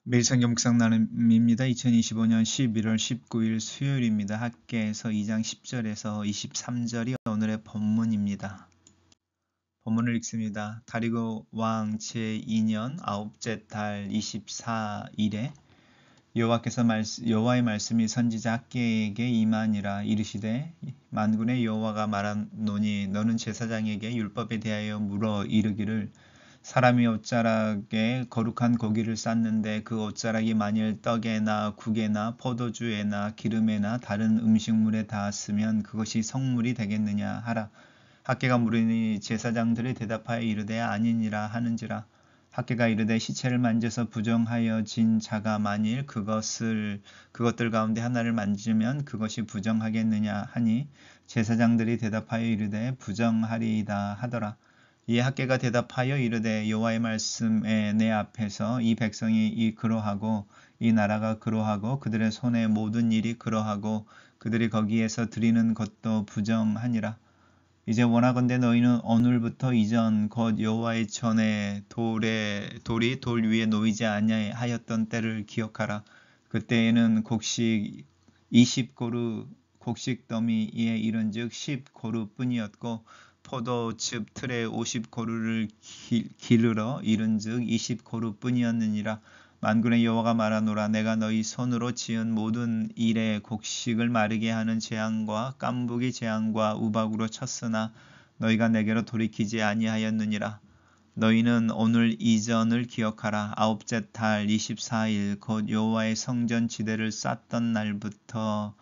매일 성경 묵상 나눔입니다. 2025년 11월 19일 수요일입니다. 학개에서 2장 10절에서 23절이 오늘의 본문입니다. 본문을 읽습니다. 다리고 왕 제2년 아홉째 달 24일에 여호와의 말씀이 선지자 학개에게 임하니라. 이르시되 만군의 여호와가 말하노니 너는 제사장에게 율법에 대하여 물어 이르기를 사람이 옷자락에 거룩한 고기를 쌌는데 그 옷자락이 만일 떡에나 국에나 포도주에나 기름에나 다른 음식물에 닿았으면 그것이 성물이 되겠느냐 하라. 학개가 물으니 제사장들이 대답하여 이르되 아니니라 하는지라. 학개가 이르되 시체를 만져서 부정하여진 자가 만일 그것들 가운데 하나를 만지면 그것이 부정하겠느냐 하니 제사장들이 대답하여 이르되 부정하리이다 하더라. 이에 학개가 대답하여 이르되 여호와의 말씀에 내 앞에서 이 백성이 그러하고 이 나라가 그러하고 그들의 손의 모든 일이 그러하고 그들이 거기에서 드리는 것도 부정하니라. 이제 원하건대 너희는 오늘부터 이전 곧 여호와의 전에 돌이 돌 위에 놓이지 아니하였던 때를 기억하라. 그때에는 곡식 20고루 곡식 더미에 이른즉 10고루뿐이었고 포도즙 틀에 50고루를 기르러 이른즉 20고루뿐이었느니라. 만군의 여호와가 말하노라. 내가 너희 손으로 지은 모든 일에 곡식을 마르게 하는 재앙과 깐부기 재앙과 우박으로 쳤으나 너희가 내게로 돌이키지 아니하였느니라. 너희는 오늘 이전을 기억하라. 아홉째 달 24일 곧 여호와의 성전 지대를 쌓던 날부터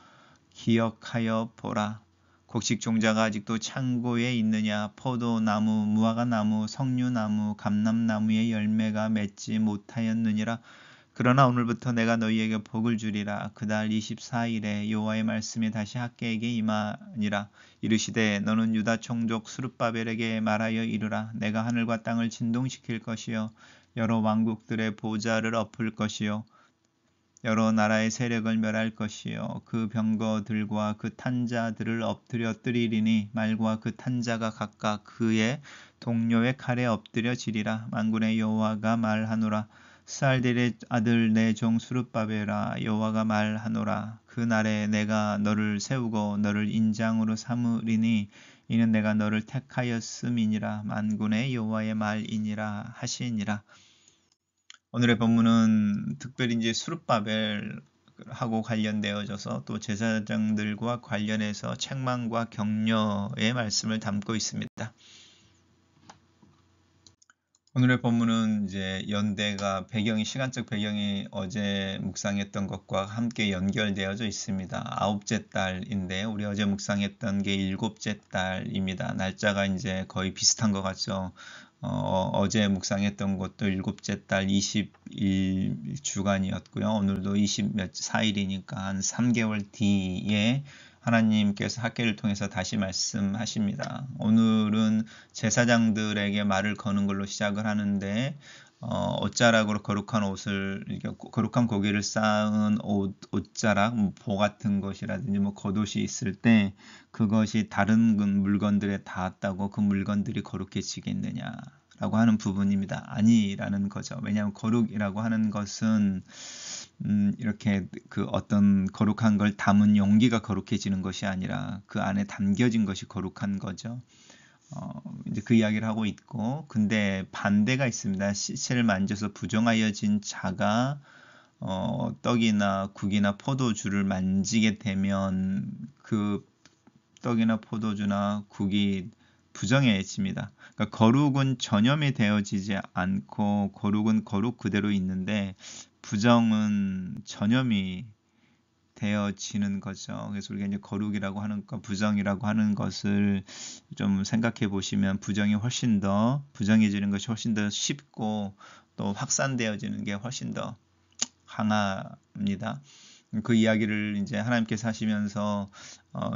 기억하여 보라. 곡식 종자가 아직도 창고에 있느냐? 포도나무, 무화과나무, 석류나무, 감람나무의 열매가 맺지 못하였느니라. 그러나 오늘부터 내가 너희에게 복을 주리라. 그달 24일에 여호와의 말씀이 다시 학개에게 임하니라. 이르시되 너는 유다 총족 스룹바벨에게 말하여 이르라. 내가 하늘과 땅을 진동시킬 것이요 여러 왕국들의 보좌를 엎을 것이요 여러 나라의 세력을 멸할 것이요 그 병거들과 그 탄자들을 엎드려뜨리리니 말과 그 탄자가 각각 그의 동료의 칼에 엎드려지리라. 만군의 여호와가 말하노라. 스알델의 아들 내 종 스룹바벨아 여호와가 말하노라. 그 날에 내가 너를 세우고 너를 인장으로 삼으리니 이는 내가 너를 택하였음이니라. 만군의 여호와의 말이니라 하시니라. 오늘의 본문은 특별히 이제 스룹바벨하고 관련되어져서 또 제사장들과 관련해서 책망과 격려의 말씀을 담고 있습니다. 오늘의 본문은 이제 연대가 시간적 배경이 어제 묵상했던 것과 함께 연결되어져 있습니다. 아홉째 달인데 우리 어제 묵상했던 게 일곱째 달입니다. 날짜가 이제 거의 비슷한 것 같죠. 어제 묵상했던 것도 일곱째 달 21주간이었고요. 오늘도 24일이니까 한 3개월 뒤에 하나님께서 학개를 통해서 다시 말씀하십니다. 오늘은 제사장들에게 말을 거는 걸로 시작을 하는데 옷자락으로 거룩한 고기를 쌓은 옷자락, 보 같은 것이라든지 겉옷이 있을 때 그것이 다른 물건들에 닿았다고 그 물건들이 거룩해지겠느냐라고 하는 부분입니다. 아니라는 거죠. 왜냐하면 거룩이라고 하는 것은 이렇게 그 어떤 거룩한 걸 담은 용기가 거룩해지는 것이 아니라 그 안에 담겨진 것이 거룩한 거죠. 이제 그 이야기를 하고 있고, 근데 반대가 있습니다. 시체를 만져서 부정하여진 자가 떡이나 국이나 포도주를 만지게 되면 그 떡이나 포도주나 국이 부정해집니다. 그러니까 거룩은 전염이 되어지지 않고 거룩은 거룩 그대로 있는데 부정은 전염이 되어지는 거죠. 그래서 우리가 이제 거룩이라고 하는 것, 부정이라고 하는 것을 좀 생각해 보시면 부정해지는 것이 훨씬 더 쉽고 또 확산되어지는 게 훨씬 더 강합니다. 그 이야기를 이제 하나님께서 하시면서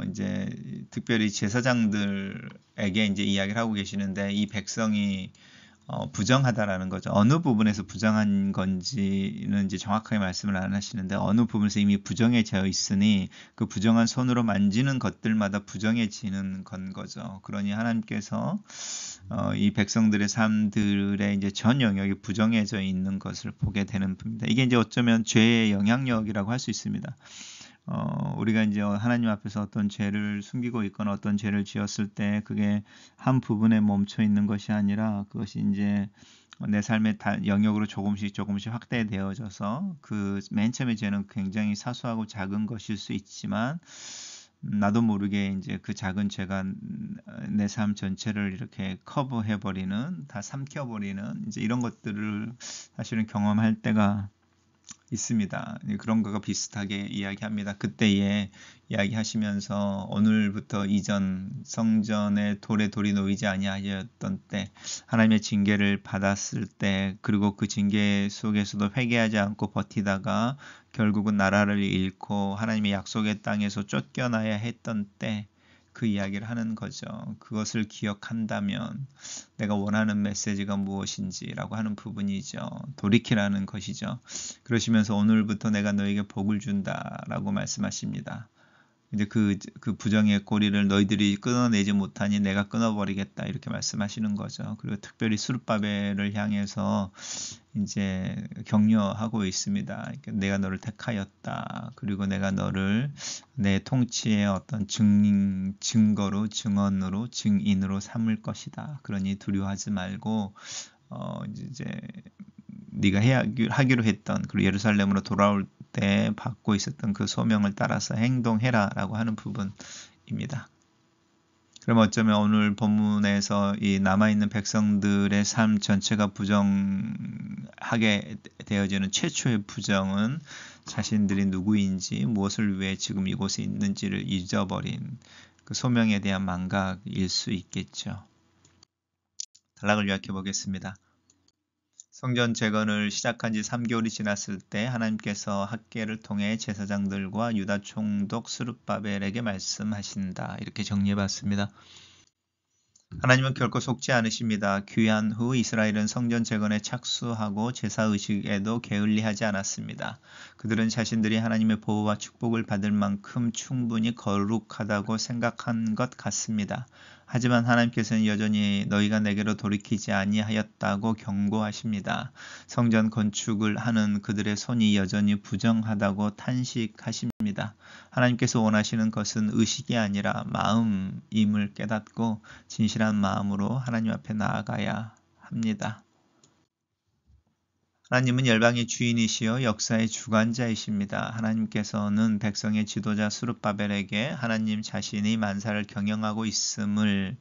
이제 특별히 제사장들에게 이제 이야기를 하고 계시는데 이 백성이 부정하다라는 거죠. 어느 부분에서 부정한 건지는 이제 정확하게 말씀을 안 하시는데 어느 부분에서 이미 부정해져 있으니 그 부정한 손으로 만지는 것들마다 부정해지는 건 거죠. 그러니 하나님께서 이 백성들의 삶들의 이제 전 영역이 부정해져 있는 것을 보게 되는 부분입니다. 이게 이제 어쩌면 죄의 영향력이라고 할 수 있습니다. 우리가 이제 하나님 앞에서 어떤 죄를 숨기고 있거나 어떤 죄를 지었을 때 그게 한 부분에 멈춰 있는 것이 아니라 그것이 이제 내 삶의 영역으로 조금씩 확대되어져서 그 맨 처음에 죄는 굉장히 사소하고 작은 것일 수 있지만 나도 모르게 이제 그 작은 죄가 내 삶 전체를 이렇게 커버해버리는, 다 삼켜버리는 이제 이런 것들을 사실은 경험할 때가 있습니다. 그런 거가 비슷하게 이야기합니다. 그때에 이야기하시면서 오늘부터 이전 성전에 돌에 돌이 놓이지 아니하였던 때, 하나님의 징계를 받았을 때, 그리고 그 징계 속에서도 회개하지 않고 버티다가 결국은 나라를 잃고 하나님의 약속의 땅에서 쫓겨나야 했던 때, 그 이야기를 하는 거죠. 그것을 기억한다면 내가 원하는 메시지가 무엇인지라고 하는 부분이죠. 돌이키라는 것이죠. 그러시면서 오늘부터 내가 너에게 복을 준다라고 말씀하십니다. 이제 그 부정의 꼬리를 너희들이 끊어내지 못하니 내가 끊어버리겠다 이렇게 말씀하시는 거죠. 그리고 특별히 수르바벨을 향해서 이제 격려하고 있습니다. 내가 너를 택하였다. 그리고 내가 너를 내 통치의 어떤 증거로, 증언으로, 증인으로 삼을 것이다. 그러니 두려워하지 말고 이제 네가 하기로 했던 그리고 예루살렘으로 돌아올 때 받고 있었던 그 소명을 따라서 행동해라라고 하는 부분입니다. 그럼 어쩌면 오늘 본문에서 이 남아있는 백성들의 삶 전체가 부정하게 되어지는 최초의 부정은 자신들이 누구인지 무엇을 위해 지금 이곳에 있는지를 잊어버린 그 소명에 대한 망각일 수 있겠죠. 단락을 요약해 보겠습니다. 성전 재건을 시작한 지 3개월이 지났을 때 하나님께서 학개를 통해 제사장들과 유다 총독 스룹바벨에게 말씀하신다. 이렇게 정리해봤습니다. 하나님은 결코 속지 않으십니다. 귀한 후 이스라엘은 성전 재건에 착수하고 제사의식에도 게을리하지 않았습니다. 그들은 자신들이 하나님의 보호와 축복을 받을 만큼 충분히 거룩하다고 생각한 것 같습니다. 하지만 하나님께서는 여전히 너희가 내게로 돌이키지 아니하였다고 경고하십니다. 성전 건축을 하는 그들의 손이 여전히 부정하다고 탄식하십니다. 하나님께서 원하시는 것은 의식이 아니라 마음임을 깨닫고 진실한 마음으로 하나님 앞에 나아가야 합니다. 하나님은 열방의 주인이시여 역사의 주관자이십니다. 하나님께서는 백성의 지도자 스룹바벨에게 하나님 자신이 만사를 경영하고 있음을,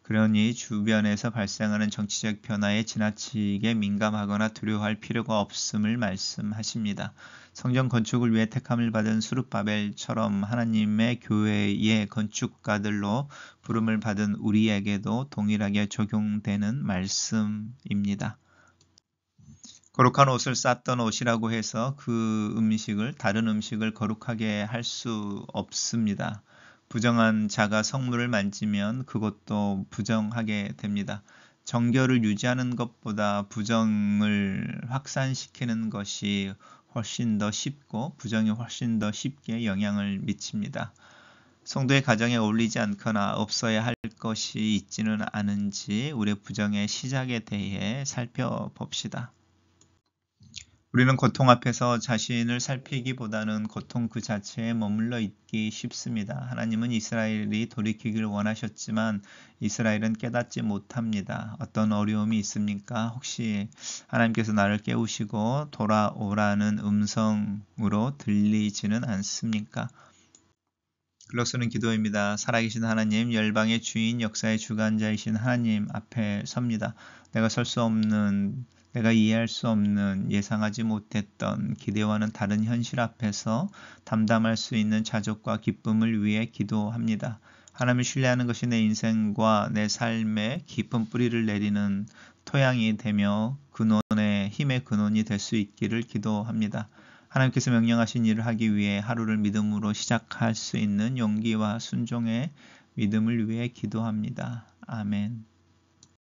그러니 주변에서 발생하는 정치적 변화에 지나치게 민감하거나 두려워할 필요가 없음을 말씀하십니다. 성전 건축을 위해 택함을 받은 스룹바벨처럼 하나님의 교회의 건축가들로 부름을 받은 우리에게도 동일하게 적용되는 말씀입니다. 거룩한 옷을 쌌던 옷이라고 해서 그 음식을, 다른 음식을 거룩하게 할 수 없습니다. 부정한 자가 성물을 만지면 그것도 부정하게 됩니다. 정결을 유지하는 것보다 부정을 확산시키는 것이 훨씬 더 쉽고 부정이 훨씬 더 쉽게 영향을 미칩니다. 성도의 가정에 어울리지 않거나 없어야 할 것이 있지는 않은지 우리의 부정의 시작에 대해 살펴봅시다. 우리는 고통 앞에서 자신을 살피기보다는 고통 그 자체에 머물러 있기 쉽습니다. 하나님은 이스라엘이 돌이키기를 원하셨지만 이스라엘은 깨닫지 못합니다. 어떤 어려움이 있습니까? 혹시 하나님께서 나를 깨우시고 돌아오라는 음성으로 들리지는 않습니까? 글로스는 기도입니다. 살아계신 하나님, 열방의 주인, 역사의 주관자이신 하나님 앞에 섭니다. 내가 설 수 없는, 내가 이해할 수 없는, 예상하지 못했던 기대와는 다른 현실 앞에서 담담할 수 있는 자족과 기쁨을 위해 기도합니다. 하나님을 신뢰하는 것이 내 인생과 내 삶에 깊은 뿌리를 내리는 토양이 되며 근원의 힘의 근원이 될 수 있기를 기도합니다. 하나님께서 명령하신 일을 하기 위해 하루를 믿음으로 시작할 수 있는 용기와 순종의 믿음을 위해 기도합니다. 아멘.